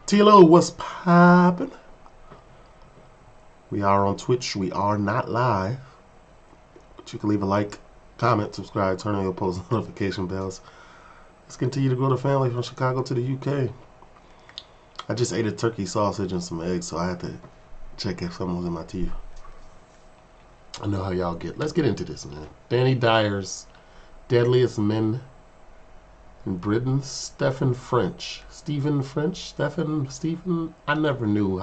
TheeLitOne, what's poppin'? We are on Twitch. We are not live. But you can leave a like, comment, subscribe, turn on your post notification bells. Let's continue to grow the family from Chicago to the UK. I just ate a turkey sausage and some eggs, so I had to check if something was in my teeth. I know how y'all get. Let's get into this, man. Danny Dyer's Deadliest Men in Britain. Stephen French. I never knew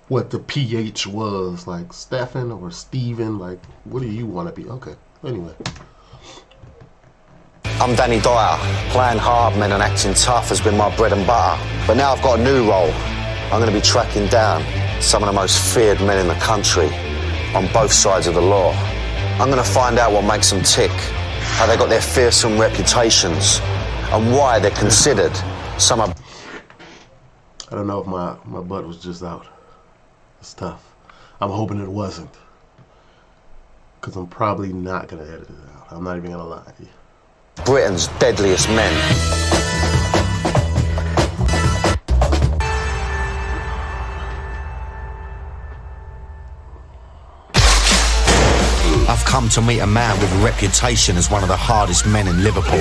what the PH was. Like Stephen or Steven. Like, what do you want to be? Okay. Anyway. I'm Danny Dyer. Playing hard men and acting tough has been my bread and butter. But now I've got a new role. I'm going to be tracking down some of the most feared men in the country on both sides of the law. I'm going to find out what makes them tick, how they got their fearsome reputations, and why they're considered some of... I don't know if my butt was just out. It's tough. I'm hoping it wasn't. Because I'm probably not going to edit it out. I'm not even going to lie to you. Britain's deadliest men. I've come to meet a man with a reputation as one of the hardest men in Liverpool.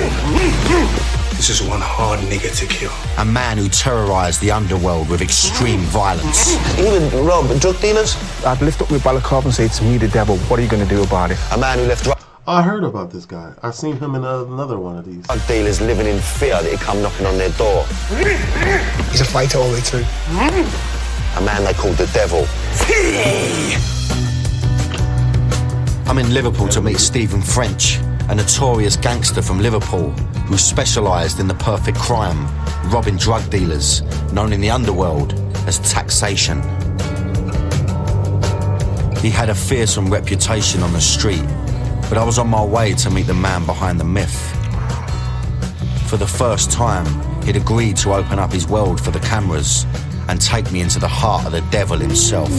This is one hard nigga to kill. A man who terrorised the underworld with extreme violence. Even rob drug dealers? I'd lift up my balaclava and say, "To me, the devil, what are you going to do about it?" A man who left I heard about this guy. I've seen him in another one of these. drug dealers living in fear that he'd come knocking on their door. He's a fighter all the way through. A man they called the devil. I'm in Liverpool to meet Stephen French, a notorious gangster from Liverpool who specialised in the perfect crime, robbing drug dealers, known in the underworld as taxation. He had a fearsome reputation on the street, but I was on my way to meet the man behind the myth. For the first time, he'd agreed to open up his world for the cameras and take me into the heart of the devil himself.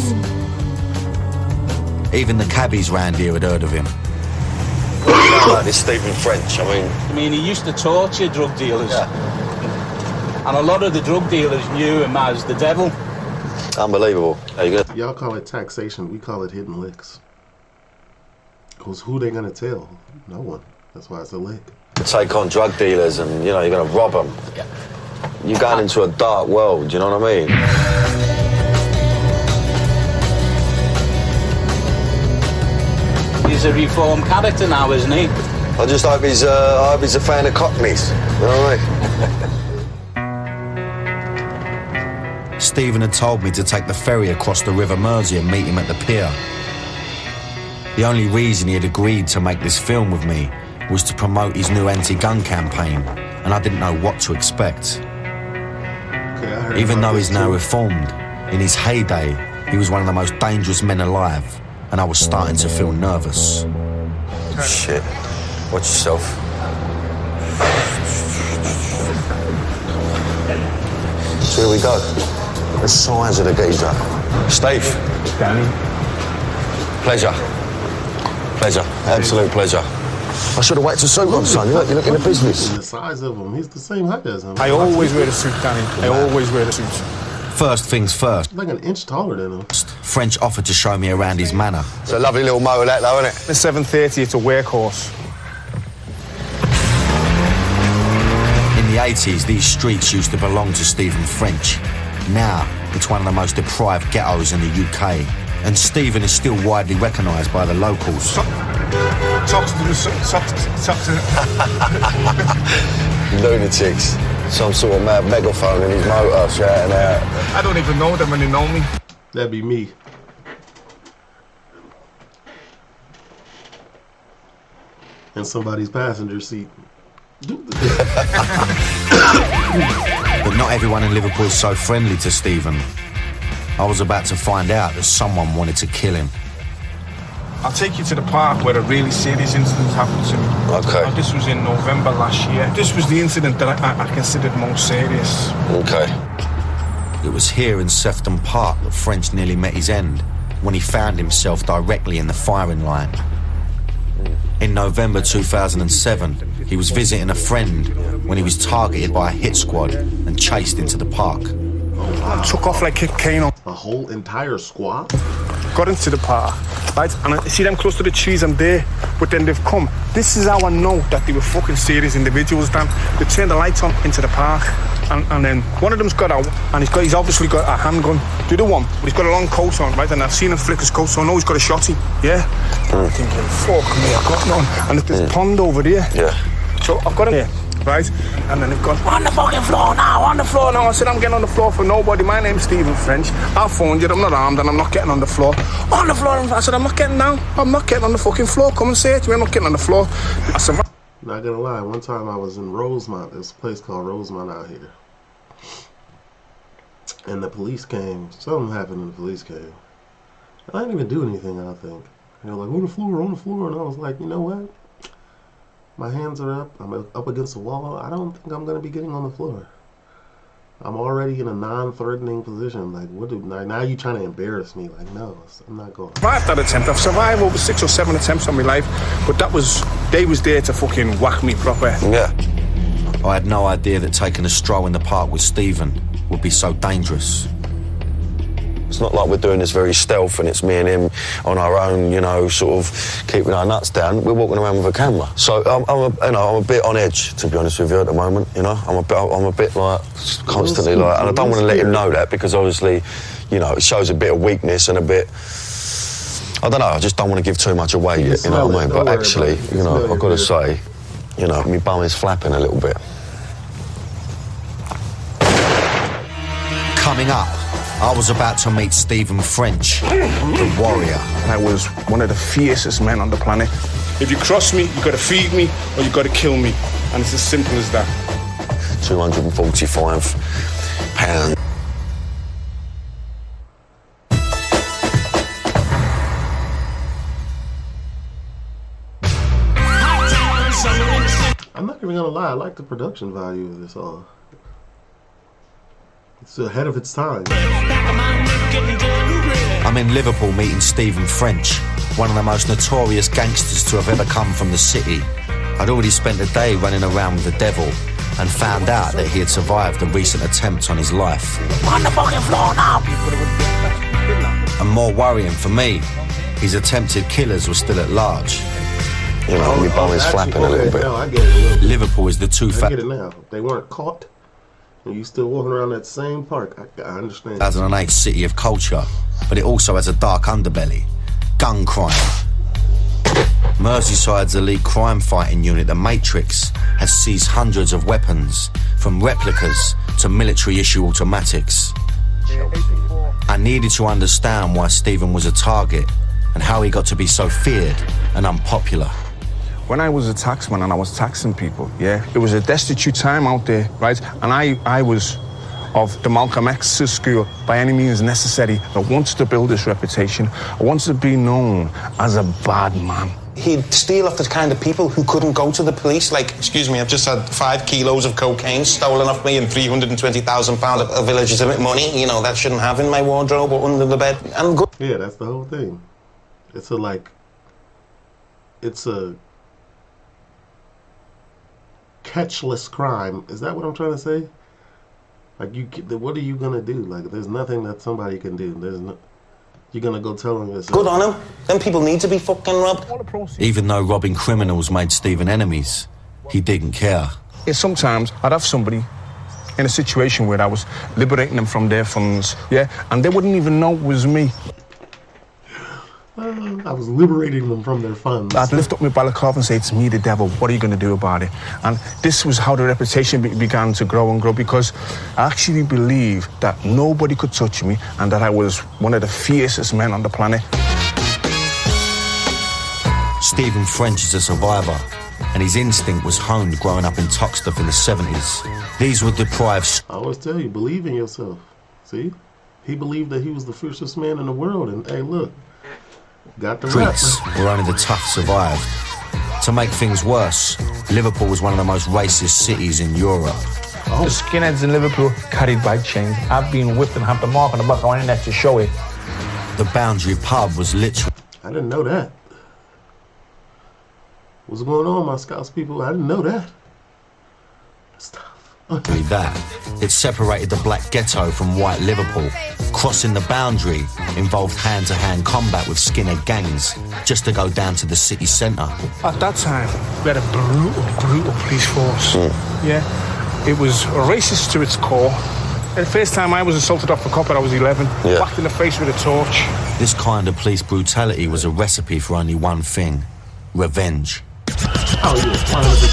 Even the cabbies round here had heard of him. Like this Stephen French, I mean, he used to torture drug dealers. Yeah. And a lot of the drug dealers knew him as the devil. Unbelievable. There you go. Y'all call it taxation. We call it hidden licks. Because who they gonna tell? No one. That's why it's a lick. Take on drug dealers and, you know, you're going to rob them. Yeah. You're going into a dark world, you know what I mean? He's a reformed character now, isn't he? I just hope he's a fan of Cockneys, you know what I mean? Stephen had told me to take the ferry across the River Mersey and meet him at the pier. The only reason he had agreed to make this film with me was to promote his new anti-gun campaign, and I didn't know what to expect. Even though he's now reformed, in his heyday, he was one of the most dangerous men alive, and I was starting to feel nervous. Shit. Watch yourself. So here we go. The size of the geezer. Steve. Danny. Pleasure. Pleasure. Absolute pleasure. I should have waited to suit on, son. You look in the business. The size of him, he's the same height as him. I always wear a suit, Danny. I always wear a suit. First things first, Like an inch taller than him. French offered to show me around his manor. It's a lovely little motor, that, though, isn't it? The 730, it's a workhorse. In the 80s, these streets used to belong to Stephen French. Now, it's one of the most deprived ghettos in the UK, and Stephen is still widely recognised by the locals. Lunatics. Some sort of mad megaphone in his motor shouting out. I don't even know them when they know me. That'd be me. In somebody's passenger seat. But not everyone in Liverpool is so friendly to Stephen. I was about to find out that someone wanted to kill him. I'll take you to the park where a really serious incident happened to me. Okay. Now, this was in November last year. This was the incident that I considered most serious. Okay. It was here in Sefton Park that French nearly met his end when he found himself directly in the firing line. In November 2007, he was visiting a friend when he was targeted by a hit squad and chased into the park. Oh, wow. Took off like Kano. A whole entire squad? Got into the park, right? And I see them close to the trees, I'm there. But then they've come. This is how I know that they were fucking serious individuals, Dan. They turned the lights on into the park. And then one of them's got out, and he's obviously got a handgun. The other one, but he's got a long coat on, right? And I've seen him flick his coat, so I know he's got a shotty, yeah? I'm thinking, fuck me, I've got none. And there's a pond over there. Yeah. So I've got him here, right? And then they've gone, on the fucking floor now, on the floor now. I said, I'm getting on the floor for nobody. My name's Stephen French. I phoned you, I'm not armed, and I'm not getting on the floor. On the floor. I said, I'm not getting down. I'm not getting on the fucking floor. Come and say it to me, I'm not getting on the floor. I said, not gonna lie, one time I was in Rosemont. There's a place called Rosemont out here. And the police came. Something happened and the police came. And I didn't even do anything, I think. They were like, on the floor, on the floor. And I was like, you know what? My hands are up. I'm up against the wall. I don't think I'm going to be getting on the floor. I'm already in a non-threatening position. Like, now you're trying to embarrass me. Like, no, I'm not going. Survived that attempt. I've survived over 6 or 7 attempts on my life. But they was there to fucking whack me proper. Yeah. I had no idea that taking a stroll in the park with Stephen would be so dangerous. It's not like we're doing this very stealth and it's me and him on our own, you know, sort of keeping our nuts down. We're walking around with a camera. So I'm a bit on edge, to be honest with you, at the moment. You know, I'm a bit like constantly like, and I don't want to let him know that because obviously, you know, it shows a bit of weakness and a bit. I don't know. I just don't want to give too much away yet. You know what I mean? But actually, you know, I've got to say, you know, my bum is flapping a little bit. Coming up, I was about to meet Stephen French, the warrior. I was one of the fiercest men on the planet. If you cross me, you got to feed me or you got to kill me. And it's as simple as that. 245 pounds. I'm not even gonna lie, I like the production value of this all. It's ahead of its time. I'm in Liverpool meeting Stephen French, one of the most notorious gangsters to have ever come from the city. I'd already spent a day running around with the devil and found out that he had survived a recent attempt on his life. On the fucking floor now! And more worrying for me, his attempted killers were still at large. You know, my bum is flapping a little bit. No, I get it a little bit. Liverpool is the I get it now. They weren't caught, and you still walking around that same park. I understand. 2008 city of culture, but it also has a dark underbelly. Gun crime. Merseyside's elite crime fighting unit, the Matrix, has seized hundreds of weapons, from replicas to military-issue automatics. I needed to understand why Stephen was a target and how he got to be so feared and unpopular. When I was a taxman and I was taxing people, yeah, it was a destitute time out there, right? And I was of the Malcolm X's school, by any means necessary. I wanted to build this reputation. I wanted to be known as a bad man. He'd steal off the kind of people who couldn't go to the police. Like, excuse me, I've just had 5 kilos of cocaine stolen off me and £320,000 of illegitimate money. You know, that shouldn't have in my wardrobe or under the bed. And good. Yeah, that's the whole thing. It's a catchless crime. Is that what I'm trying to say? Like, what are you gonna do? Like, there's nothing that somebody can do. You're gonna go tell them yourself. Good on him. Them people need to be fucking robbed. Even though robbing criminals made Stephen enemies, he didn't care. Yeah, sometimes I'd have somebody in a situation where I was liberating them from their funds, yeah, and they wouldn't even know it was me. I was liberating them from their funds. I'd lift up my balaclava and say, it's me, the devil, what are you going to do about it? And this was how the reputation began to grow and grow, because I actually believed that nobody could touch me and that I was one of the fiercest men on the planet. Stephen French is a survivor, and his instinct was honed growing up in Toxteth in the 70s. These would deprive... I always tell you, believe in yourself. See? He believed that he was the fiercest man in the world, and hey, look. Got the streets where only the tough survived. To make things worse, Liverpool was one of the most racist cities in Europe. The skinheads in Liverpool carried bike chains. I've been whipped and have the mark on the back of my internet to show it. The Boundary pub was literally... I didn't know that. What's going on, my Scouts people? I didn't know that. That's tough. With that, it separated the black ghetto from white Liverpool. Crossing the boundary involved hand-to-hand combat with skinhead gangs just to go down to the city centre. At that time, we had a brutal police force. Yeah, it was racist to its core. The first time I was assaulted off a cop, I was 11, whacked in the face with a torch. This kind of police brutality was a recipe for only one thing: revenge. Oh, you was trying to be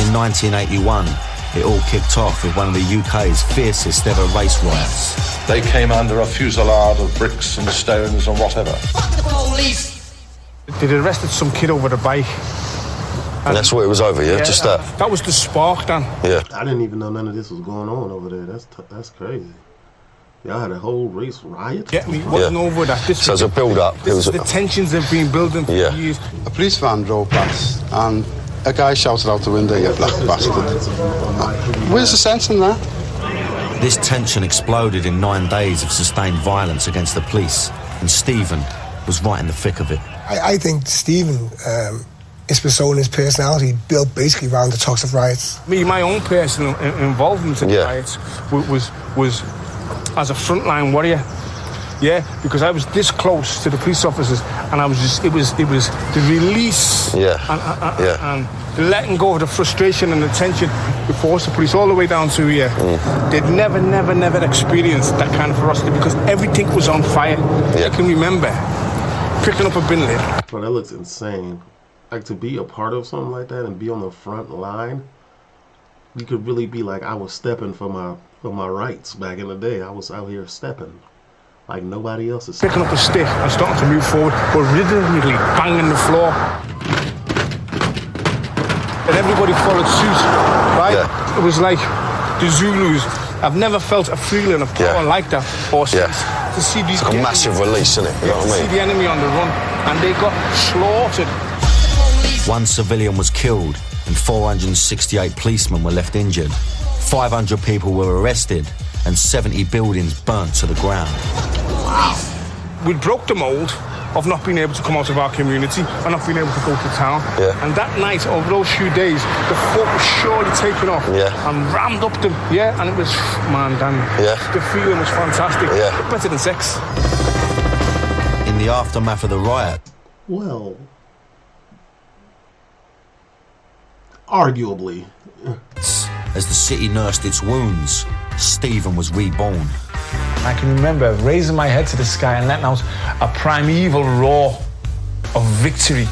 In 1981, it all kicked off with one of the UK's fiercest ever race riots. They came under a fusillade of bricks and stones and whatever. Fuck the police! They'd arrested some kid over the bike. And that's what it was over, yeah? Just that? That was the spark, Dan. Yeah. I didn't even know none of this was going on over there. That's crazy. Y'all had a whole race riot? Yeah, it wasn't over that. So as a build-up, it was... The tensions have been building for years. A police van drove past and a guy shouted out the window, "You black bastard." Where's the sense in that? This tension exploded in 9 days of sustained violence against the police, and Stephen was right in the thick of it. I think Stephen, his persona, his personality, built basically around the toxic riots. My own personal involvement in the riots was as a frontline warrior. Yeah, because I was this close to the police officers, and I was just—it was the release, and the letting go of the frustration and the tension. We forced the police all the way down to here. They'd never experienced that kind of ferocity because everything was on fire. I can remember picking up a bin lid. Bro, that looks insane. Like, to be a part of something like that and be on the front line, you could really be like, I was stepping for my rights back in the day. I was out here stepping like nobody else is. Picking up a stick and starting to move forward, but rhythmically banging the floor. And everybody followed suit, right? Yeah. It was like the Zulus. I've never felt a feeling of power like that. Or to see these it's like a massive release, isn't it? You know what I mean? See the enemy on the run, and they got slaughtered. One civilian was killed, and 468 policemen were left injured. 500 people were arrested, and 70 buildings burnt to the ground. Wow. We broke the mould of not being able to come out of our community and not being able to go to town. Yeah. And that night, over those few days, the foot was surely taken off and rammed up them. Yeah, and it was, man, Dan, the feeling was fantastic. Yeah. Better than sex. In the aftermath of the riot, well, arguably. As the city nursed its wounds, Stephen was reborn. I can remember raising my head to the sky and letting out a primeval roar of victory.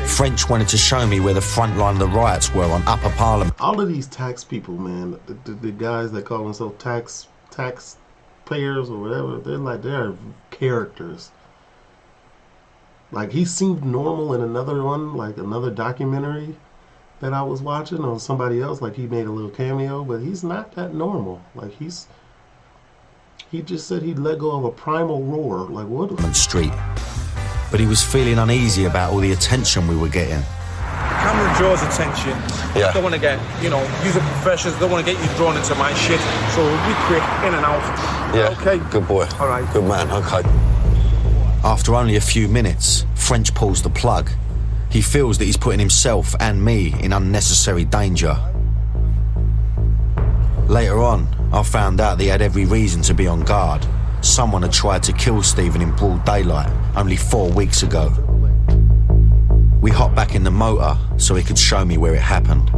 French wanted to show me where the front line of the riots were on Upper Parliament. All of these tax people, man, the guys that call themselves taxpayers or whatever, they're characters. Like, he seemed normal in another one, like another documentary that I was watching on somebody else, like he made a little cameo, but he's not that normal. Like, he just said he'd let go of a primal roar. Like, what? Street. But he was feeling uneasy about all the attention we were getting. Camera draws attention. Yeah. Don't want to get, these are professionals, don't want to get you drawn into my shit. So we'll be quick, in and out. Yeah. Okay. Good boy. All right. Good man. Okay. After only a few minutes, French pulls the plug. He feels that he's putting himself and me in unnecessary danger. Later on, I found out that he had every reason to be on guard. Someone had tried to kill Stephen in broad daylight only 4 weeks ago. We hopped back in the motor so he could show me where it happened.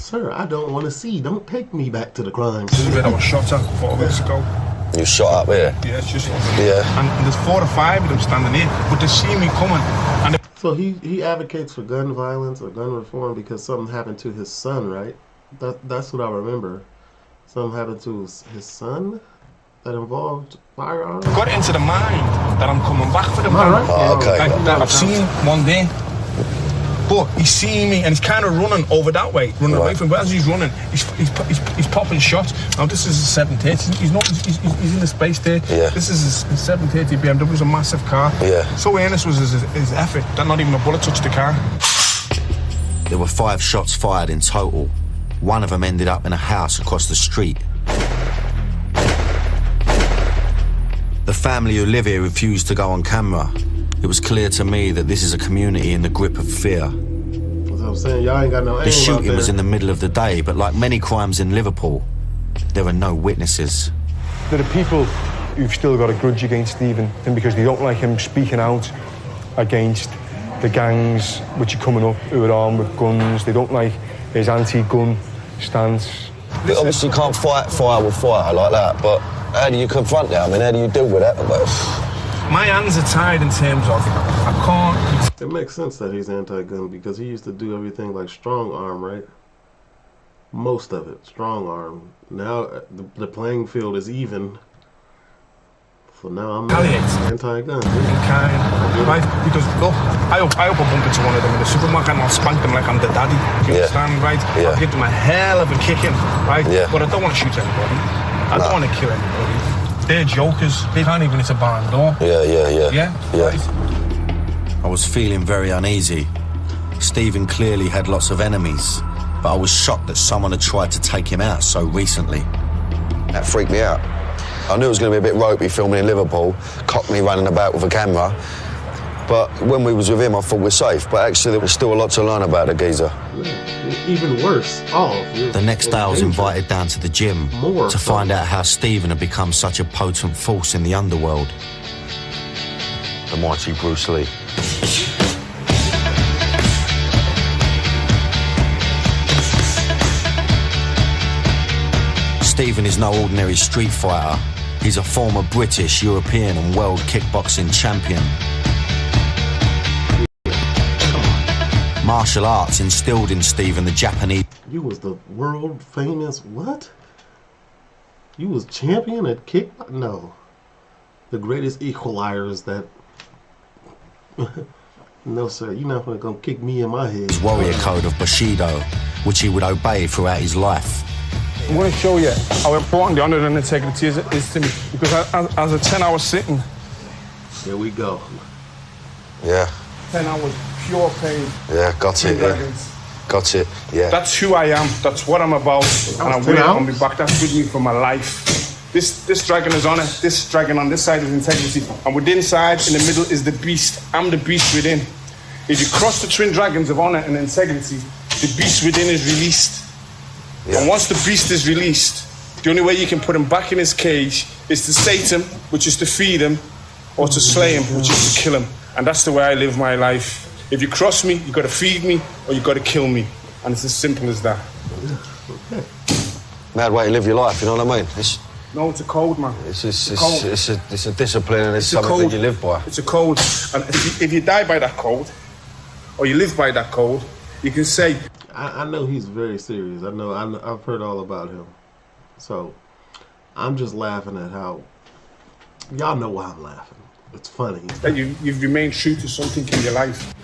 Sir, I don't want to see. Don't take me back to the crime. This is where I was shot at 4 weeks ago. You shot up here? Yeah, it's just... Yeah. And there's 4 or 5 of them standing in, but they see me coming. And so he advocates for gun violence or gun reform because something happened to his son, right? That's what I remember. Something happened to his son that involved firearms. Got it into the mind that I'm coming back for the man. Right. Oh, okay. I've seen one day, but he's seeing me and he's kind of running over that way, running away from me. But as he's running, he's popping shots. Now this is his 730. He's in the space there. Yeah. This is his 730 BMW. It's a massive car. Yeah. So earnest was his effort that not even a bullet touched the car. There were 5 shots fired in total. One of them ended up in a house across the street. The family who live here refused to go on camera. It was clear to me that this is a community in the grip of fear. That's what I'm saying. Y'all ain't got no aim. The shooting was in the middle of the day, but like many crimes in Liverpool, there are no witnesses. There are people who've still got a grudge against Stephen, and because they don't like him speaking out against the gangs which are coming up who are armed with guns. They don't like his anti-gun stance. You obviously can't fight fire with fire like that, but how do you confront that? I mean, how do you deal with that? My hands are tied in terms of I can't. It makes sense that he's anti-gun because he used to do everything like strong arm, right? Most of it, strong arm. Now the playing field is even. So now I'm anti-gun. Right? Because look, I hope I bump into one of them in the supermarket and I'll spank them like I'm the daddy. You understand, right? Yeah. I'll give them a hell of a kicking, right? Yeah. But I don't want to shoot anybody. I don't want to kill anybody. They're jokers. They can't even hit a barn door. Yeah. I was feeling very uneasy. Stephen clearly had lots of enemies, but I was shocked that someone had tried to take him out so recently. That freaked me out. I knew it was going to be a bit ropey filming in Liverpool, Cockney running about with a camera. But when we was with him, I thought we're safe. But actually, there was still a lot to learn about the geezer. Even worse off. The next day, I was invited down to the gym to find out how Stephen had become such a potent force in the underworld. The mighty Bruce Lee. Stephen is no ordinary street fighter. He's a former British, European and world kickboxing champion. Martial arts instilled in Stephen the Japanese... You was the world famous what? You was champion at kick? No. The greatest equalizers that... No sir, you're not gonna come kick me in my head. ...his warrior code of Bushido, which he would obey throughout his life. I'm going to show you how important the honour and integrity is to me. Because as a 10-hour sitting... Here we go. Yeah. 10 hours, pure pain. Yeah, got it, Got it, yeah. That's who I am. That's what I'm about. And I'm willing on my back. That's with me for my life. This dragon is honour. This dragon on this side is integrity. And within side, in the middle, is the beast. I'm the beast within. If you cross the twin dragons of honour and integrity, the beast within is released. Yeah. And once the beast is released, the only way you can put him back in his cage is to sate him, which is to feed him, or to slay him, which is to kill him. And that's the way I live my life. If you cross me, you got to feed me, or you got to kill me. And it's as simple as that. Mad way to live your life, you know what I mean? No, it's a code, man. It's a discipline and it's something that you live by. It's a code. And if you die by that code, or you live by that code, you can say... I know he's very serious. I've heard all about him. So, I'm just laughing at how... Y'all know why I'm laughing. It's funny. That you've remained true to something in your life.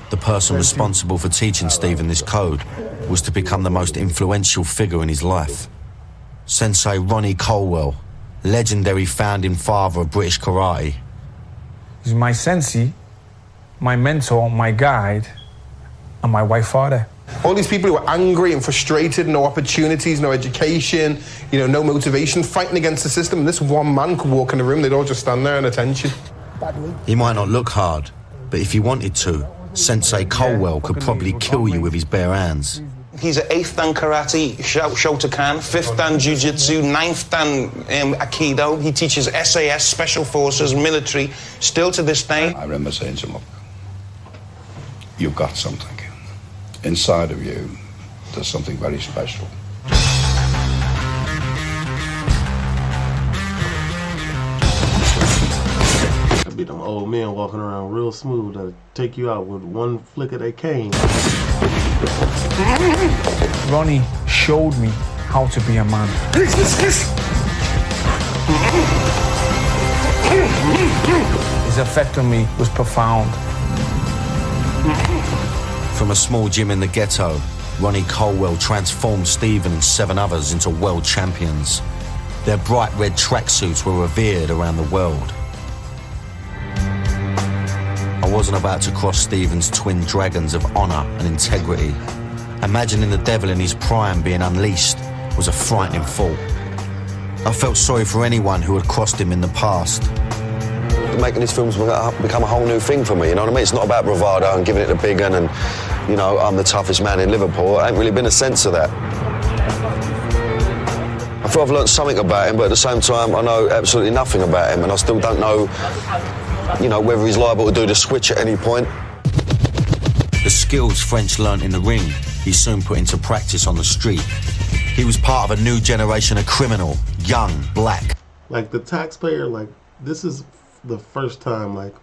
The person responsible for teaching Stephen this code was to become the most influential figure in his life. Sensei Ronnie Colwell, legendary founding father of British karate. He's my sensei, my mentor, my guide, and my white father. All these people who are angry and frustrated, no opportunities, no education, no motivation, fighting against the system. And this one man could walk in the room, they'd all just stand there in attention. He might not look hard, but if he wanted to, Sensei Colwell could probably kill you with his bare hands. He's an 8th dan karate Shotokan, 5th dan jiu-jitsu, 9th dan aikido. He teaches SAS, special forces, military, still to this day. I remember saying to him, look, you've got something. Inside of you, there's something very special. That'd be them old men walking around real smooth that'll take you out with one flick of their cane. Ronnie showed me how to be a man. His effect on me was profound. From a small gym in the ghetto, Ronnie Colwell transformed Stephen and 7 others into world champions. Their bright red tracksuits were revered around the world. I wasn't about to cross Stephen's twin dragons of honour and integrity. Imagining the devil in his prime being unleashed was a frightening thought. I felt sorry for anyone who had crossed him in the past. making these films become a whole new thing for me, you know what I mean? It's not about bravado and giving it the big one and, you know, I'm the toughest man in Liverpool. I ain't really been a sense of that. I feel I've learned something about him, but at the same time, I know absolutely nothing about him, and I still don't know, you know, whether he's liable to do the switch at any point. The skills French learnt in the ring, he soon put into practice on the street. He was part of a new generation of criminal, young, black. Like, the taxpayer, like, this is the first time, like,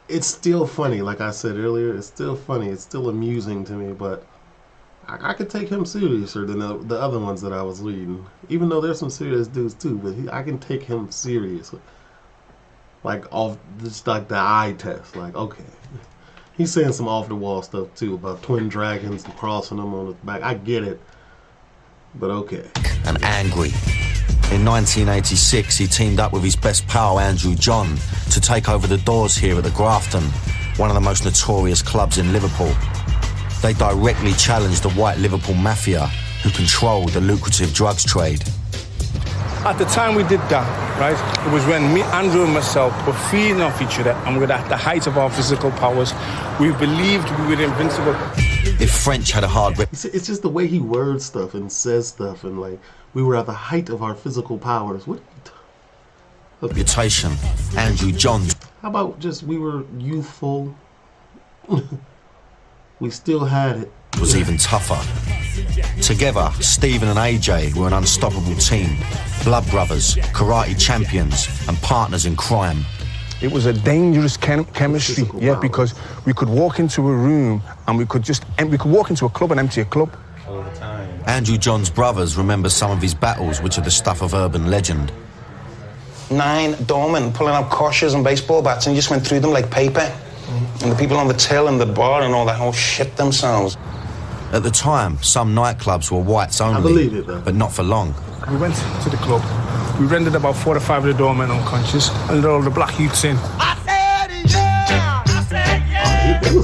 it's still funny, like I said earlier, it's still funny, it's still amusing to me, but I could take him seriouser than the other ones that I was reading. Even though there's some serious dudes too, but I can take him serious. Like, off, just like the eye test, like, okay. He's saying some off-the-wall stuff too, about twin dragons and crossing them on his back. I get it, but okay. And angry. In 1986, he teamed up with his best pal, Andrew John, to take over the doors here at the Grafton, one of the most notorious clubs in Liverpool. They directly challenged the white Liverpool mafia, who controlled the lucrative drugs trade. At the time we did that, right, it was when me, Andrew and myself were feeding off each other and we were at the height of our physical powers. We believed we were invincible. If French had a hard it's just the way he words stuff and says stuff, and like, we were at the height of our physical powers. What? reputation, Andrew John. How about just we were youthful? We still had it. Was even tougher. Together, Stephen and AJ were an unstoppable team. Blood brothers, karate champions, and partners in crime. It was a dangerous chemistry, yeah, because we could walk into a room and we could walk into a club and empty a club. All the time. Andrew John's brothers remember some of his battles, which are the stuff of urban legend. 9 doormen pulling out koshers and baseball bats, and you just went through them like paper. And the people on the till and the bar and all that all shit themselves. At the time, some nightclubs were whites only, I believe it, though. But not for long. We went to the club. We rendered about 4 or 5 of the doormen unconscious and let all the black youths in.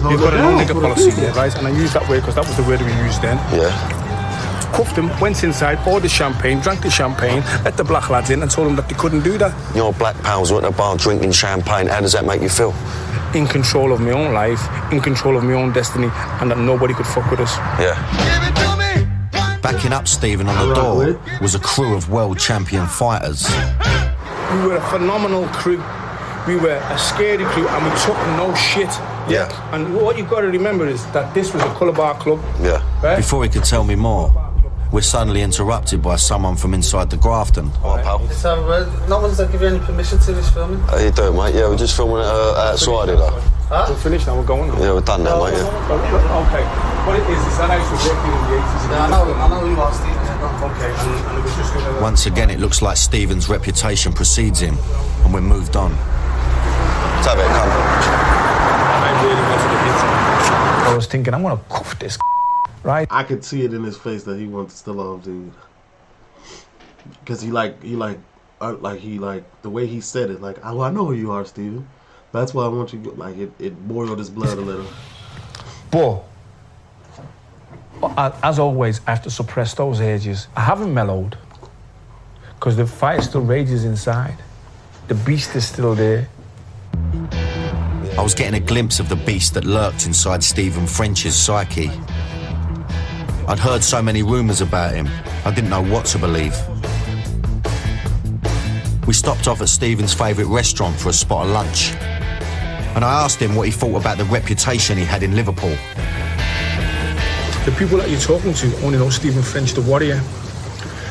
You've got a no-nigger policy, right? And I used that word because that was the word we used then. Yeah. Cuffed them, went inside, ordered champagne, drank the champagne, let the black lads in and told them that they couldn't do that. Your black pals were at the bar drinking champagne. How does that make you feel? In control of my own life, in control of my own destiny, and that nobody could fuck with us. Yeah. Backing up Stephen on the door was a crew of world champion fighters. We were a phenomenal crew. We were a scary crew and we took no shit. Yeah. And what you've got to remember is that this was a colour bar club. Yeah. Right? Before he could tell me more, we're suddenly interrupted by someone from inside the Grafton. All right, pal. No one's give you any permission to this filming? How you doing, mate? Yeah, we're just filming it outside here, though. Huh? We're finished now, we're going now. Yeah, we're done now, mate, yeah. Okay. What it is that I was working in the 80s. Yeah, I know you are, Steve. Okay, and it was just gonna... Once again, it looks like Stephen's reputation precedes him, and we're moved on. Take it, come. I really wanted to hit him. I was thinking, I'm gonna cuff this, right? I could see it in his face that he wants to still off, dude. Because he like the way he said it, like, oh, I know who you are, Steven. That's why I want you to go. Like, it boiled his blood a little. But, as always, I have to suppress those urges. I haven't mellowed, because the fire still rages inside. The beast is still there. I was getting a glimpse of the beast that lurked inside Stephen French's psyche. I'd heard so many rumours about him, I didn't know what to believe. We stopped off at Stephen's favourite restaurant for a spot of lunch, and I asked him what he thought about the reputation he had in Liverpool. The people that you're talking to only know Stephen French, the warrior.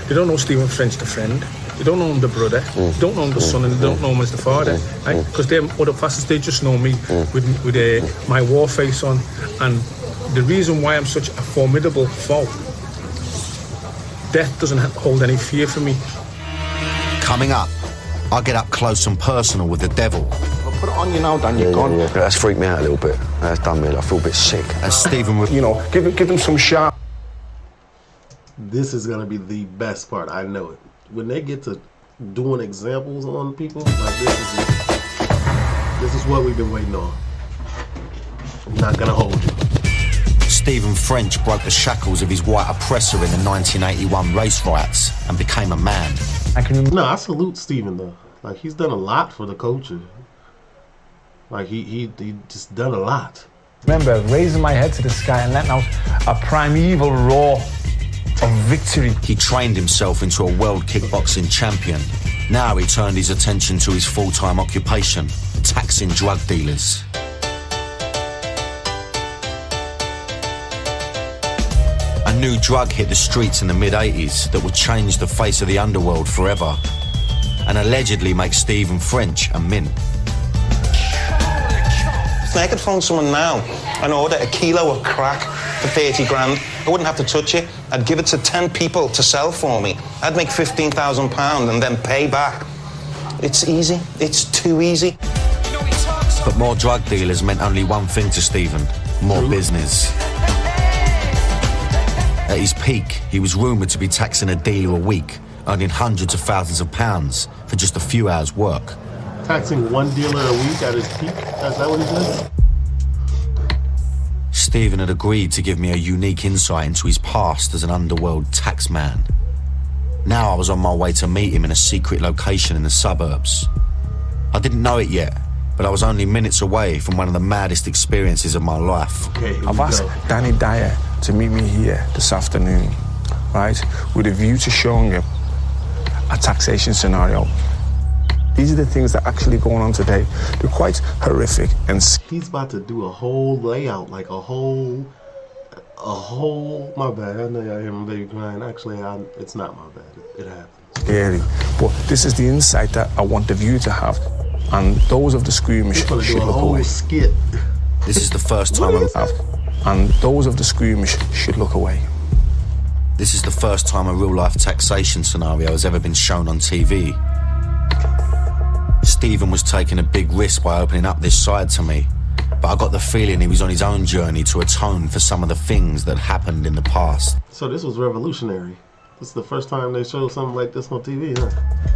They don't know Stephen French, the friend. They don't know him, the brother. They don't know him, the son, and they don't know him as the father. Right? Because they're other facets. They just know me with my war face on. And the reason why I'm such a formidable foe, death doesn't hold any fear for me. Coming up, I get up close and personal with the devil. I'll put it on you now, Dan. You're gone. Yeah. That's freaked me out a little bit. That's done me. I feel a bit sick. As Stephen would, you know, give them some sharp. This is gonna be the best part. I know it. When they get to doing examples on people, like this is what we've been waiting on. I'm not gonna hold you. Stephen French broke the shackles of his white oppressor in the 1981 race riots and became a man. No, I salute Stephen though. Like, he's done a lot for the culture. Like he just done a lot. Remember raising my head to the sky and letting out a primeval roar of victory. He trained himself into a world kickboxing champion. Now he turned his attention to his full-time occupation, taxing drug dealers. A new drug hit the streets in the mid-80s that would change the face of the underworld forever and allegedly make Stephen French a mint. I could phone someone now and order a kilo of crack for 30 grand. I wouldn't have to touch it. I'd give it to 10 people to sell for me. I'd make £15,000 and then pay back. It's easy. It's too easy. But more drug dealers meant only one thing to Stephen: more business. At his peak, he was rumoured to be taxing a dealer a week, earning hundreds of thousands of pounds for just a few hours' work. Taxing one dealer a week at his peak? Is that what he did? Stephen had agreed to give me a unique insight into his past as an underworld tax man. Now I was on my way to meet him in a secret location in the suburbs. I didn't know it yet, but I was only minutes away from one of the maddest experiences of my life. Okay, I've asked Danny Dyer to meet me here this afternoon, right, with a view to showing him a taxation scenario. These are the things that are actually going on today. They're quite horrific and... He's about to do a whole layout, like a whole... My bad, I know y'all hear my baby crying. Actually, it's not my bad, it happens. Scary. But this is the insight that I want the view to have. And those of the squeamish should look away. Skit. This is the first time And those of the squeamish should look away. This is the first time a real-life taxation scenario has ever been shown on TV. Stephen was taking a big risk by opening up this side to me, but I got the feeling he was on his own journey to atone for some of the things that happened in the past. So this was revolutionary. This is the first time they showed something like this on TV, huh?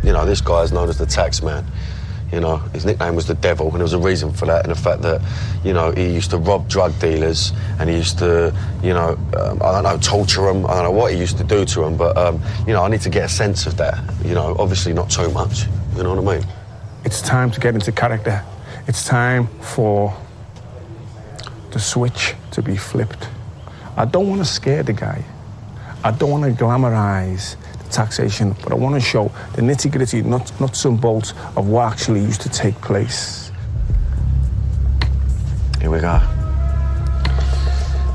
You know, this guy is known as the tax man. You know, his nickname was the Devil, and there was a reason for that, and the fact that, you know, he used to rob drug dealers, and he used to, you know, I don't know, torture them. I don't know what he used to do to them, but, you know, I need to get a sense of that. You know, obviously not too much. You know what I mean? It's time to get into character. It's time for the switch to be flipped. I don't want to scare the guy. I don't want to glamorize the taxation, but I want to show the nitty-gritty, nuts and bolts of what actually used to take place. Here we go.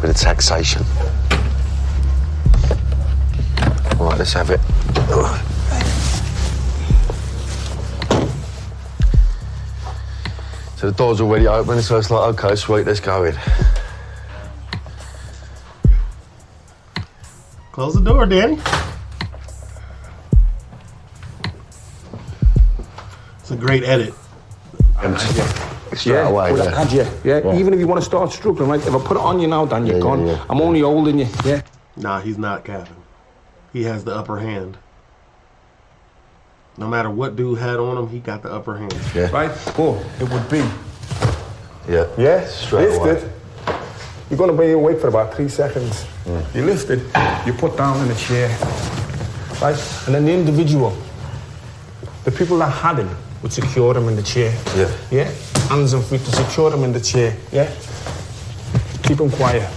Bit of taxation. All right, let's have it. So the door's already open, so it's like, okay, sweet, let's go in. Close the door, Danny. It's a great edit. Yeah, even if you want to start struggling, right? If I put it on you now, Dan, you're gone. Yeah. I'm only holding you, yeah. Nah, he's not capping. He has the upper hand. No matter what dude had on him, he got the upper hand. Yeah. Right? Oh, it would be. Yeah. Yeah, straight lifted. You're going to be awake for about 3 seconds. You lift it, you put down in a chair. Right? And then the individual, the people that had him, would secure him in the chair. Yeah. Yeah? Hands and feet to secure him in the chair. Yeah? Keep him quiet.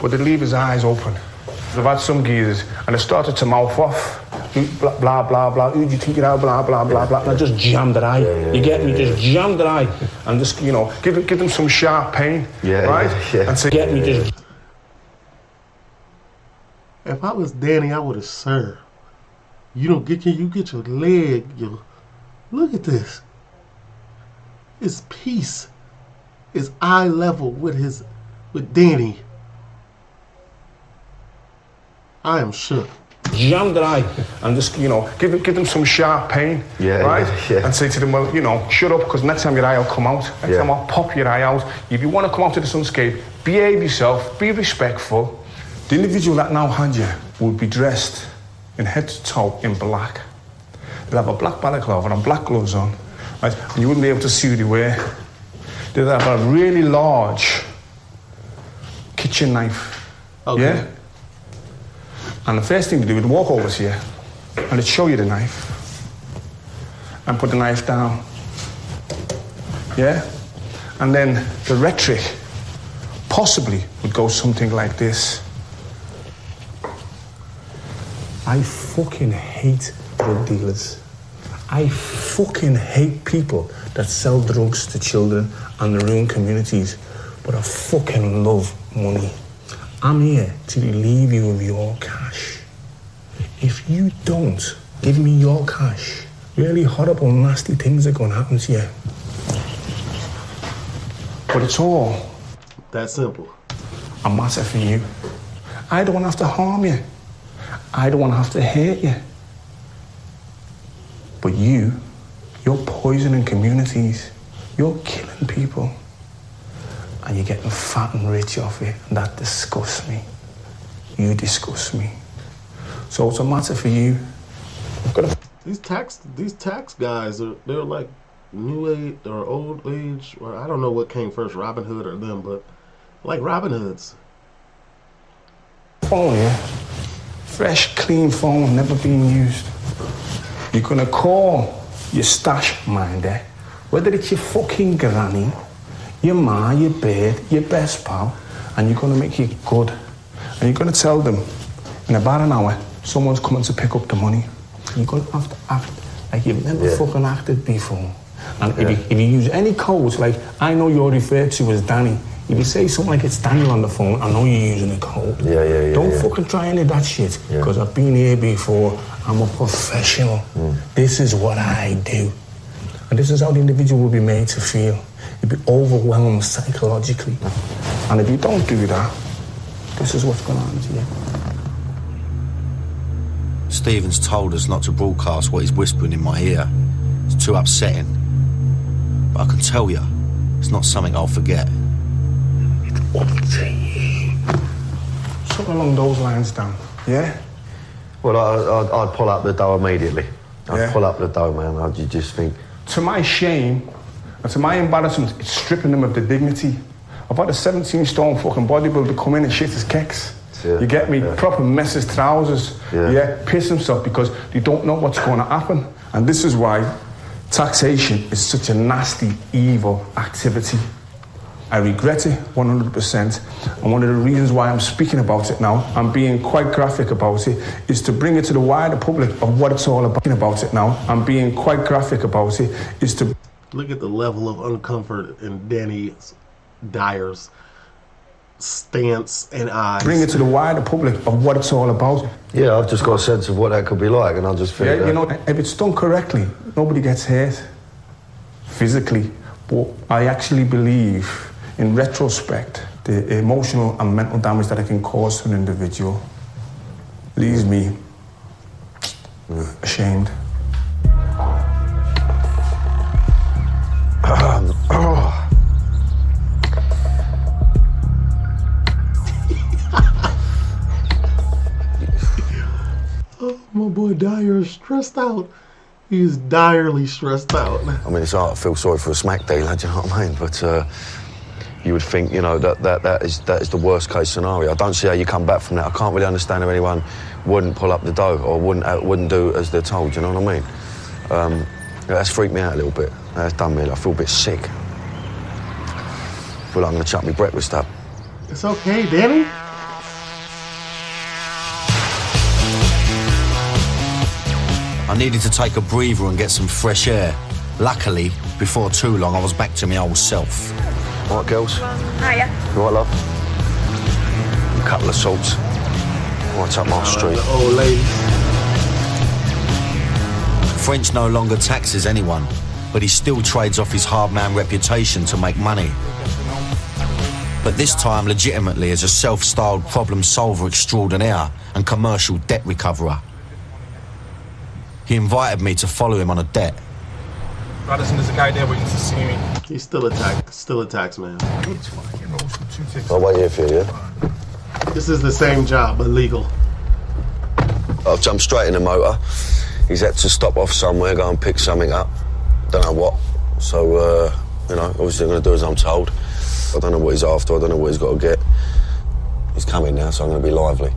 But they leave his eyes open. I've had some geezers, and they started to mouth off. Blah, blah, blah, blah. Who do you think you are? Blah, blah, blah, blah. And I just jammed their eye. You get me? Just jammed their eye. And just, you know, give them some sharp pain. Right? Yeah. And say, get me, just... If I was Danny, I would have served. You get your leg. Look at this. It's peace. It's eye level with Danny. I am shook. Jam their eye and just, you know, give them some sharp pain, right? Yeah. And say to them, well, you know, shut up, because next time your eye will come out. Next time I'll pop your eye out. If you want to come out to the sunscape, behave yourself, be respectful. The individual that now had you would be dressed in head to toe in black. They'd have a black balaclava and black gloves on, right? And you wouldn't be able to see who they were. They'd have a really large kitchen knife. Okay. Yeah? And the first thing to do is walk over to you and they'd show you the knife and put the knife down. Yeah? And then the rhetoric possibly would go something like this. I fucking hate drug dealers. I fucking hate people that sell drugs to children and ruin communities. But I fucking love money. I'm here to relieve you of your cash. If you don't give me your cash, really horrible, nasty things are going to happen to you. But it's all that simple. A matter for you. I don't want to have to harm you. I don't want to have to hurt you. But you're poisoning communities. You're killing people. And you're getting fat and rich off it. And that disgusts me. You disgust me. So it's a matter for you. These tax guys they're like new age or old age, or I don't know what came first, Robin Hood or them, but like Robin Hoods. Phone here. Fresh, clean phone, never being used. You're gonna call your stash minder, whether it's your fucking granny, your ma, your bird, your best pal, and you're gonna make it good. And you're gonna tell them in about an hour someone's coming to pick up the money. And you're gonna have to act like you've never fucking acted before. And if you use any codes, like I know you're referred to as Danny, if you say something like it's Daniel on the phone, I know you're using a code. Don't fucking try any of that shit, because I've been here before. I'm a professional. This is what I do. And this is how the individual will be made to feel. You'll be overwhelmed psychologically. And if you don't do that, this is what's going to happen to you. Stephen's told us not to broadcast what he's whispering in my ear. It's too upsetting. But I can tell you, it's not something I'll forget. Something along those lines, Dan. Yeah? Well, I'd pull up the dough immediately. I'd pull up the dough, man. I'd just think... To my shame, and to my embarrassment, it's stripping them of the dignity. I've had a 17-stone fucking bodybuilder come in and shit his kecks. You get me? Proper mess his trousers. Piss himself because they don't know what's going to happen. And this is why taxation is such a nasty, evil activity. I regret it 100%. And one of the reasons why I'm speaking about it now, I'm being quite graphic about it, is to bring it to the wider public of what it's all about it now. I'm being quite graphic about it, is to... Look at the level of uncomfort in Dyer's stance and eyes. Bring it to the wider public of what it's all about. Yeah, I've just got a sense of what that could be like, and I just think you know, if it's done correctly, nobody gets hurt physically. But I actually believe, in retrospect, the emotional and mental damage that it can cause to an individual leaves me ashamed. Oh, my boy Dyer is stressed out. He's direly stressed out. I mean, it's hard to feel sorry for a smack dealer, do you know what I mean? But you would think, you know, that is the worst case scenario. I don't see how you come back from that. I can't really understand how anyone wouldn't pull up the dough or wouldn't do as they're told, you know what I mean? That's freaked me out a little bit. That's done me. I feel a bit sick. I feel like I'm going to chuck my breakfast up. It's okay, Danny. I needed to take a breather and get some fresh air. Luckily, before too long, I was back to my old self. All right, girls? Hiya. You all right, love? A couple of salts. Right up my street. Old lady. French no longer taxes anyone, but he still trades off his hard man reputation to make money. But this time legitimately as a self-styled problem solver extraordinaire and commercial debt recoverer. He invited me to follow him on a debt. Radisson, there's a guy there waiting to see me. He's still a tax man. I'll wait here for you, yeah? This is the same job, but legal. I've jumped straight in the motor. He's had to stop off somewhere, go and pick something up. Don't know what. So, you know, obviously I'm going to do as I'm told. I don't know what he's after, I don't know what he's got to get. He's coming now, so I'm going to be lively.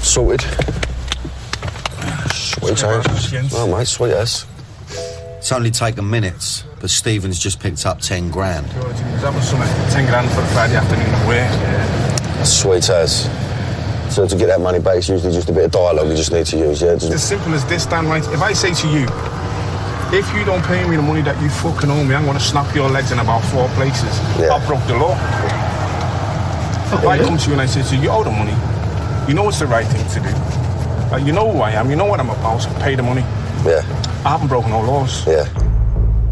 Sorted. Sweet change. Oh, mate, sweet ass. It's only taken minutes, but Stephen's just picked up 10 grand. That was something, 10 grand for a Friday afternoon at work. That's sweet as. So to get that money back, it's usually just a bit of dialogue you just need to use, yeah? It's as simple as this, Dan, right? If I say to you, if you don't pay me the money that you fucking owe me, I'm going to snap your legs in about 4 places. Yeah. I broke the law. If I come to you and I say to you, you owe the money, you know it's the right thing to do. You know who I am, you know what I'm about, so pay the money. Yeah. I haven't broken no laws. Yeah.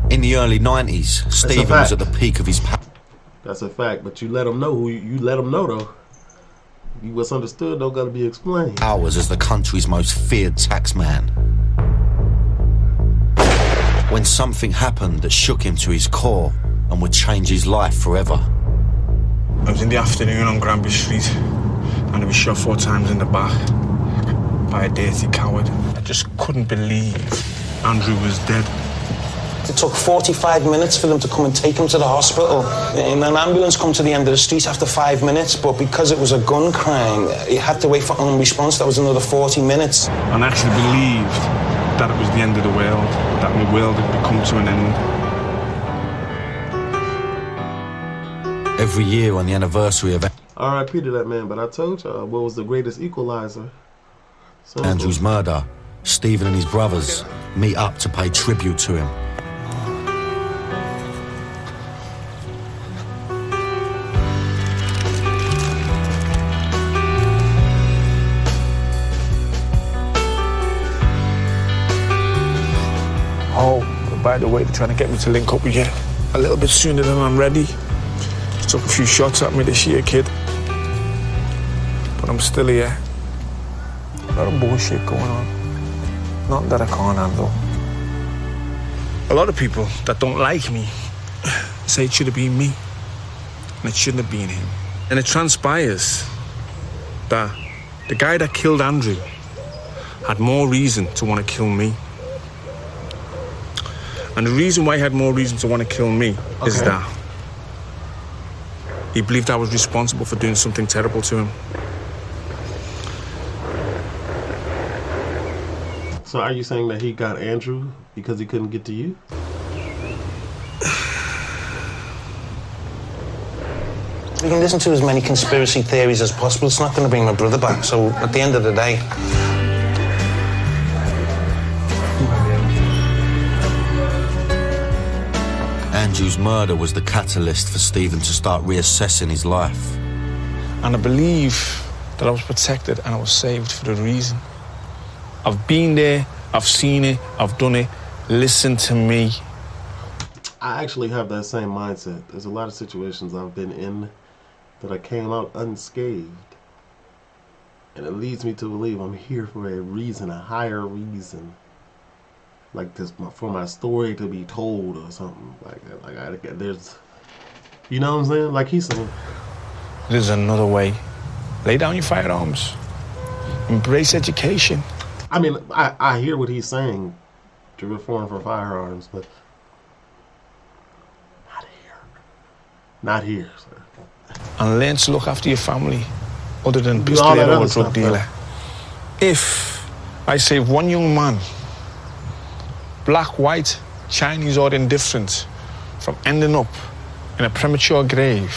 In the early 90s, Stephen was at the peak of his power. That's a fact, but you let them know who you let them know, though. What's understood don't got to be explained. Powers as the country's most feared taxman. When something happened that shook him to his core and would change his life forever. I was in the afternoon on Granby Street and I was shot 4 times in the back by a dirty coward. I just couldn't believe Andrew was dead. It took 45 minutes for them to come and take him to the hospital. And an ambulance come to the end of the street after 5 minutes, but because it was a gun crime, you had to wait for armed response. That was another 40 minutes. And I actually believed that it was the end of the world, that my world had come to an end. Every year on the anniversary of R.I.P. to that man, but I told y'all what was the greatest equalizer. Andrew's murder, Stephen and his brothers meet up to pay tribute to him. Oh, but by the way, they're trying to get me to link up with you a little bit sooner than I'm ready. Just took a few shots at me this year, kid. But I'm still here. A lot of bullshit going on. Not that I can't handle. A lot of people that don't like me say it should have been me, and it shouldn't have been him. And it transpires that the guy that killed Andrew had more reason to want to kill me. And the reason why he had more reason to want to kill me is that he believed I was responsible for doing something terrible to him. So are you saying that he got Andrew because he couldn't get to you? We can listen to as many conspiracy theories as possible. It's not going to bring my brother back. So at the end of the day, Andrew's murder was the catalyst for Stephen to start reassessing his life. And I believe that I was protected and I was saved for a reason. I've been there, I've seen it, I've done it. Listen to me. I actually have that same mindset. There's a lot of situations I've been in that I came out unscathed. And it leads me to believe I'm here for a reason, a higher reason. Like this, for my story to be told or something. Like there's, you know what I'm saying? Like he's saying. There's another way. Lay down your firearms. Embrace education. I mean, I hear what he's saying to reform for firearms, but not here. Not here, sir. And learn to look after your family other than pistolet or a drug dealer. If I save one young man, black, white, Chinese or indifferent, from ending up in a premature grave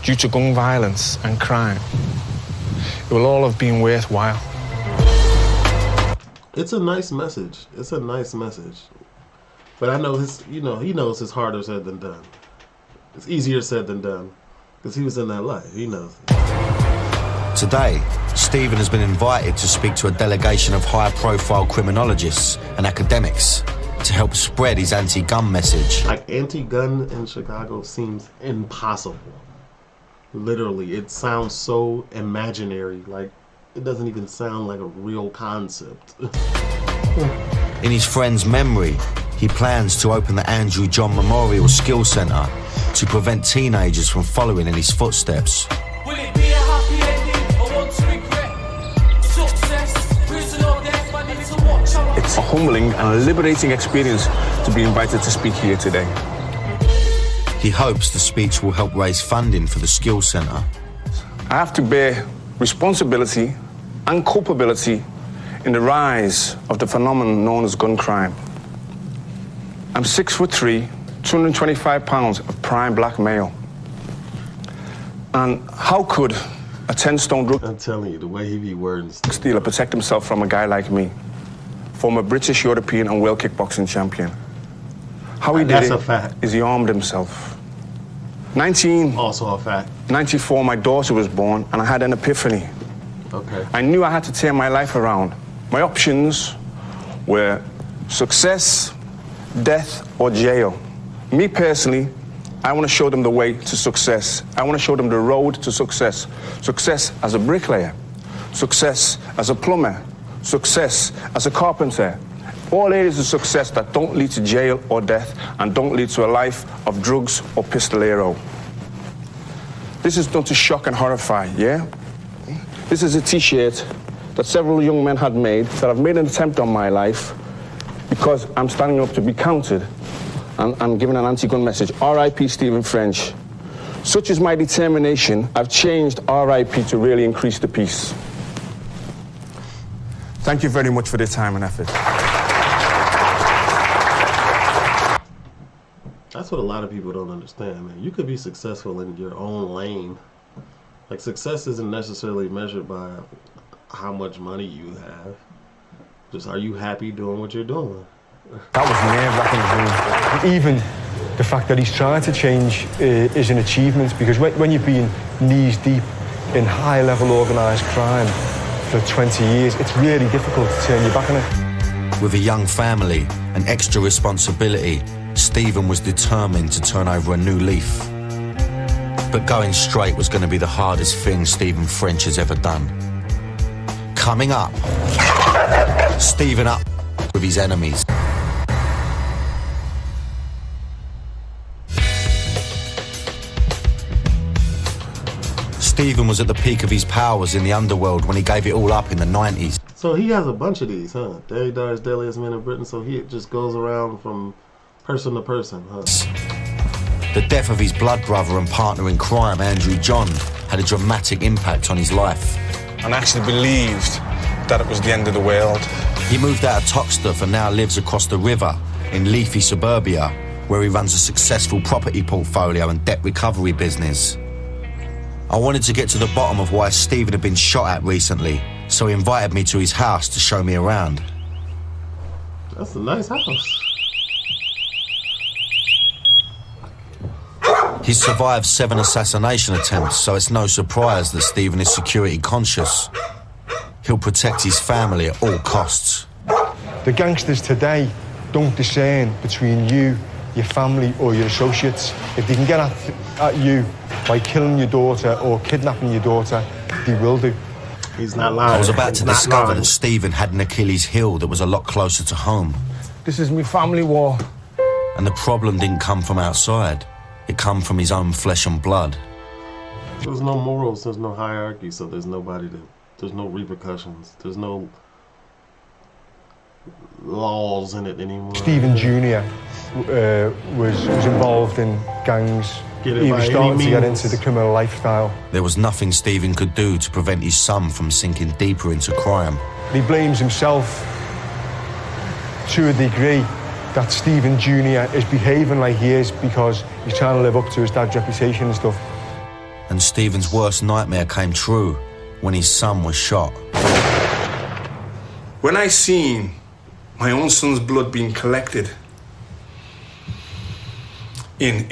due to gun violence and crime, it will all have been worthwhile. It's a nice message. It's a nice message. But I know he knows it's harder said than done. It's easier said than done. Because he was in that life. He knows. Today, Stephen has been invited to speak to a delegation of high-profile criminologists and academics to help spread his anti-gun message. Like, anti-gun in Chicago seems impossible. Literally, it sounds so imaginary. Like, it doesn't even sound like a real concept. In his friend's memory, he plans to open the Andrew John Memorial Skill Centre to prevent teenagers from following in his footsteps. Will it be a happy ending or one to regret? Success, prison or death, I need to watch out. It's a humbling and liberating experience to be invited to speak here today. He hopes the speech will help raise funding for the Skill Centre. I have to bear responsibility and culpability in the rise of the phenomenon known as gun crime. I'm 6'3", 225 pounds of prime black male. And how could a 10-stone drug I'm telling you, the way he be wording dealer protect himself from a guy like me? Former British, European and world kickboxing champion. How he did That's it a fact. is he armed himself. 19... Also a fact. 94, my daughter was born, and I had an epiphany. Okay. I knew I had to turn my life around. My options were success, death, or jail. Me personally, I want to show them the way to success. I want to show them the road to success. Success as a bricklayer. Success as a plumber. Success as a carpenter. All areas of success that don't lead to jail or death and don't lead to a life of drugs or pistolero. This is done to shock and horrify, yeah? This is a t-shirt that several young men had made that have made an attempt on my life because I'm standing up to be counted and giving an anti-gun message. R.I.P. Stephen French. Such is my determination, I've changed R.I.P. to really increase the peace. Thank you very much for their time and effort. That's what a lot of people don't understand, man. You could be successful in your own lane. Like, success isn't necessarily measured by how much money you have. Just, are you happy doing what you're doing? That was nerve-wracking. Even the fact that he's trying to change is an achievement, because when you've been knees deep in high-level organised crime for 20 years, it's really difficult to turn your back on it. With a young family and extra responsibility, Stephen was determined to turn over a new leaf. But going straight was going to be the hardest thing Stephen French has ever done. Coming up, Stephen up with his enemies. Stephen was at the peak of his powers in the underworld when he gave it all up in the 90s. So he has a bunch of these, huh? Dyer's Deadliest Men in Britain, so he just goes around from person to person, huh? The death of his blood brother and partner in crime, Andrew John, had a dramatic impact on his life. And actually believed that it was the end of the world. He moved out of Toxteth and now lives across the river in leafy suburbia, where he runs a successful property portfolio and debt recovery business. I wanted to get to the bottom of why Stephen had been shot at recently, so he invited me to his house to show me around. That's a nice house. He's survived 7 assassination attempts, so it's no surprise that Stephen is security conscious. He'll protect his family at all costs. The gangsters today don't discern between you, your family or your associates. If they can get at you by killing your daughter or kidnapping your daughter, they will do. He's not lying. I was about to discover that Stephen had an Achilles heel that was a lot closer to home. This is my family war. And the problem didn't come from outside. It come from his own flesh and blood. There's no morals, there's no hierarchy, so there's there's no repercussions, there's no laws in it anymore. Stephen Jr. was involved in gangs. He was starting to get into the criminal lifestyle. There was nothing Stephen could do to prevent his son from sinking deeper into crime. He blames himself to a degree that Stephen Jr. is behaving like he is because he's trying to live up to his dad's reputation and stuff. And Stephen's worst nightmare came true when his son was shot. When I seen my own son's blood being collected in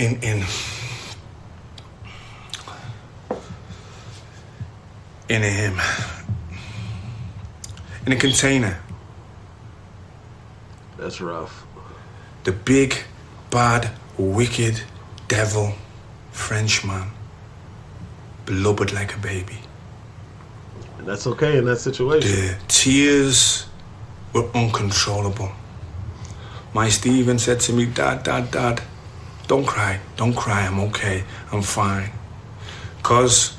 a container. That's rough. The big, bad, wicked devil Frenchman blubbered like a baby. And that's okay in that situation. The tears were uncontrollable. My Stephen said to me, Dad, don't cry, I'm okay, I'm fine. Because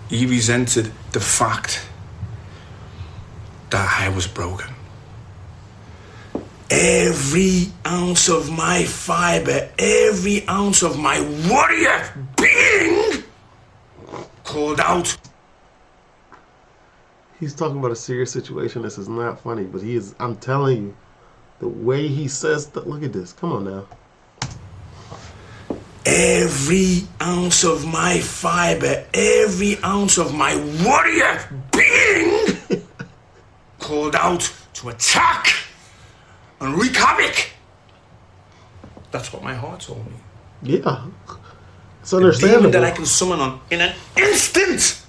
he resented the fact that I was broken. Every ounce of my fiber, every ounce of my warrior being called out. He's talking about a serious situation. This is not funny, but I'm telling you, The way he says that, look at this. Come on now. Every ounce of my fiber, every ounce of my warrior being called out to attack and wreak havoc. That's what my heart told me. Yeah. It's The understandable. demon that I can summon on in an instant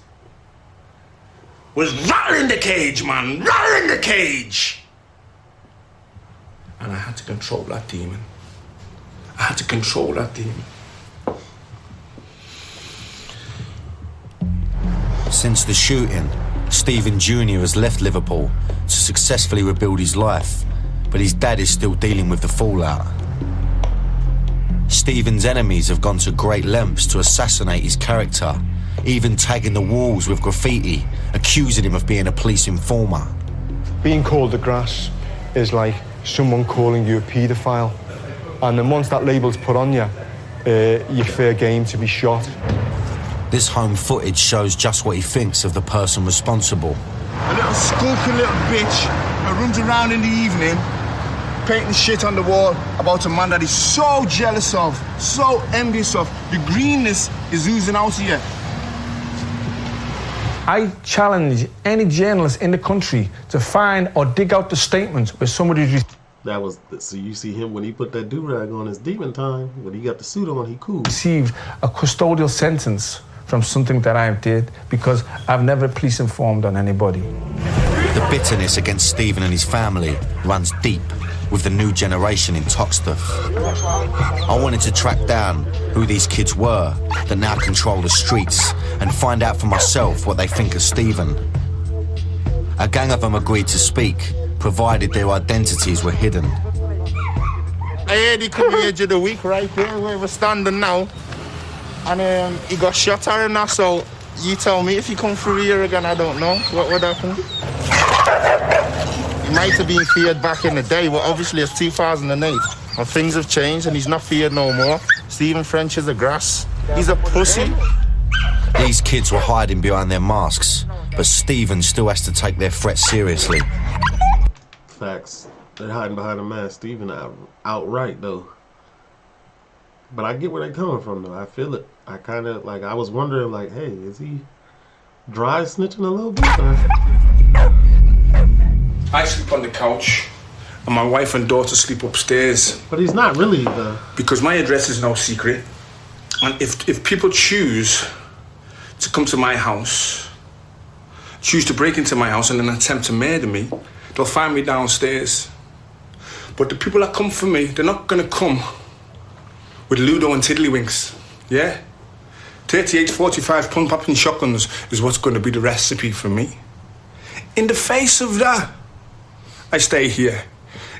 was rattling the cage, man. Rattling the cage. And I had to control that demon. I had to control that demon. Since the shooting, Stephen Jr. has left Liverpool to successfully rebuild his life, but his dad is still dealing with the fallout. Stephen's enemies have gone to great lengths to assassinate his character, even tagging the walls with graffiti, accusing him of being a police informer. Being called the grass is like someone calling you a paedophile. And then once that label's put on you, you're fair game to be shot. This home footage shows just what he thinks of the person responsible. A little skulking little bitch that runs around in the evening painting shit on the wall about a man that he's so jealous of, so envious of. The greenness is oozing out of you. I challenge any journalist in the country to find or dig out the statements where somebody... That was, so you see him when he put that do-rag on his demon time, when he got the suit on, he cool. ...received a custodial sentence from something that I did because I've never police informed on anybody. The bitterness against Stephen and his family runs deep with the new generation in Toxteth. I wanted to track down who these kids were that now control the streets and find out for myself what they think of Stephen. A gang of them agreed to speak, provided their identities were hidden. I heard he come here the week right here where we're standing now. And he got shot at him now, so you tell me if he come through here again, I don't know. What would happen? He might have been feared back in the day, but obviously it's 2008. And things have changed and he's not feared no more. Stephen French is a grass. He's a pussy. These kids were hiding behind their masks, but Stephen still has to take their threat seriously. Facts. They're hiding behind a mask. Stephen outright, though. But I get where they're coming from, though. I feel it. I kind of, like, I was wondering, like, hey, is he dry snitching a little bit? Or? I sleep on the couch, and my wife and daughter sleep upstairs. But he's not really, though. Because my address is no secret. And if people choose to come to my house, choose to break into my house and then attempt to murder me, they'll find me downstairs. But the people that come for me, they're not gonna come with Ludo and Tiddlywinks, yeah? 38, 45 pun-popping shotguns is what's gonna be the recipe for me. In the face of that, I stay here.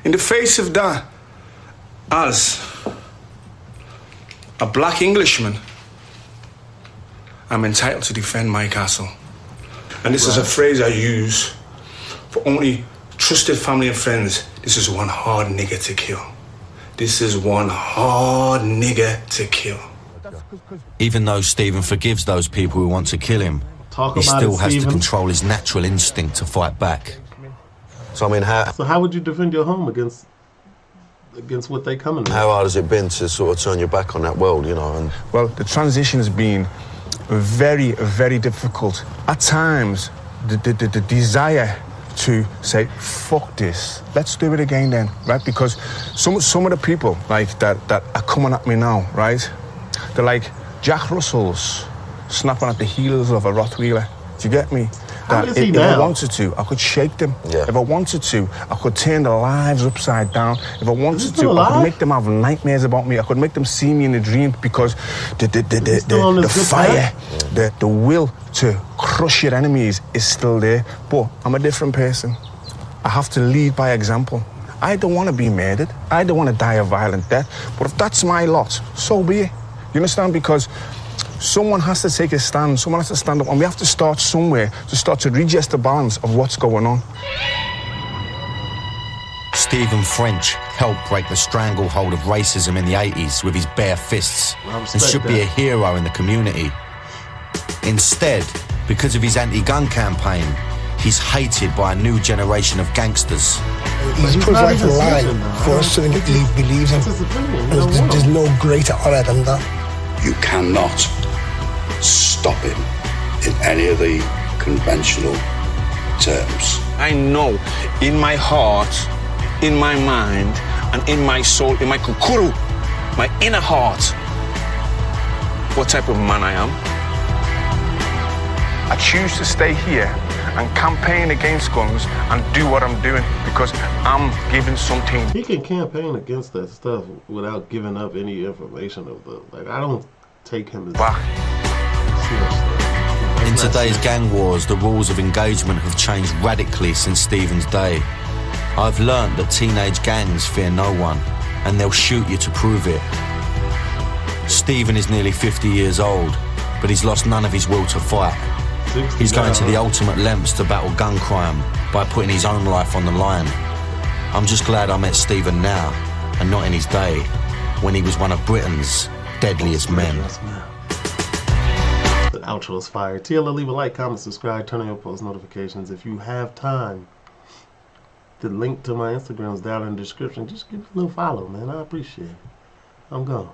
In the face of that, as a black Englishman, I'm entitled to defend my castle. And this is a phrase I use for only trusted family and friends. This is one hard nigger to kill. This is one hard nigger to kill. Even though Stephen forgives those people who want to kill him, he still has to control his natural instinct to fight back. So I mean, how would you defend your home against what they coming with? How hard has it been to sort of turn your back on that world, you know? And well, the transition has been very, very difficult. At times, the desire to say, fuck this, let's do it again then, right? Because some of the people like that are coming at me now, right? They're like Jack Russells snapping at the heels of a Rottweiler. Do you get me? That if I wanted to, I could shake them. Yeah. If I wanted to, I could turn their lives upside down. If I wanted to, I could make them have nightmares about me. I could make them see me in a dream because the fire, the will to crush your enemies is still there. But I'm a different person. I have to lead by example. I don't want to be murdered. I don't want to die a violent death. But if that's my lot, so be it. You understand? Because someone has to take a stand, someone has to stand up, and we have to start somewhere to start to readjust the balance of what's going on. Stephen French helped break the stranglehold of racism in the 80s with his bare fists and should be a hero in the community. Instead, because of his anti-gun campaign, He's hated by a new generation of gangsters. He's put life on the line for something that he believes in. There's no greater honour than that. You cannot stop him in any of the conventional terms. I know in my heart, in my mind, and in my soul, in my kukuru, my inner heart, what type of man I am. I choose to stay here and campaign against guns and do what I'm doing because I'm giving something. He can campaign against that stuff without giving up any information of the. Like, I don't take him as seriously. In today's gang wars, the rules of engagement have changed radically since Stephen's day. I've learnt that teenage gangs fear no one, and they'll shoot you to prove it. Stephen is nearly 50 years old, but he's lost none of his will to fight. He's going to the ultimate lengths to battle gun crime by putting his own life on the line. I'm just glad I met Stephen now, and not in his day, when he was one of Britain's deadliest men. The outro is fire. TLL, leave a like, comment, subscribe, turn on your post notifications. If you have time, the link to my Instagram is down in the description. Just give me a little follow, man. I appreciate it. I'm gone.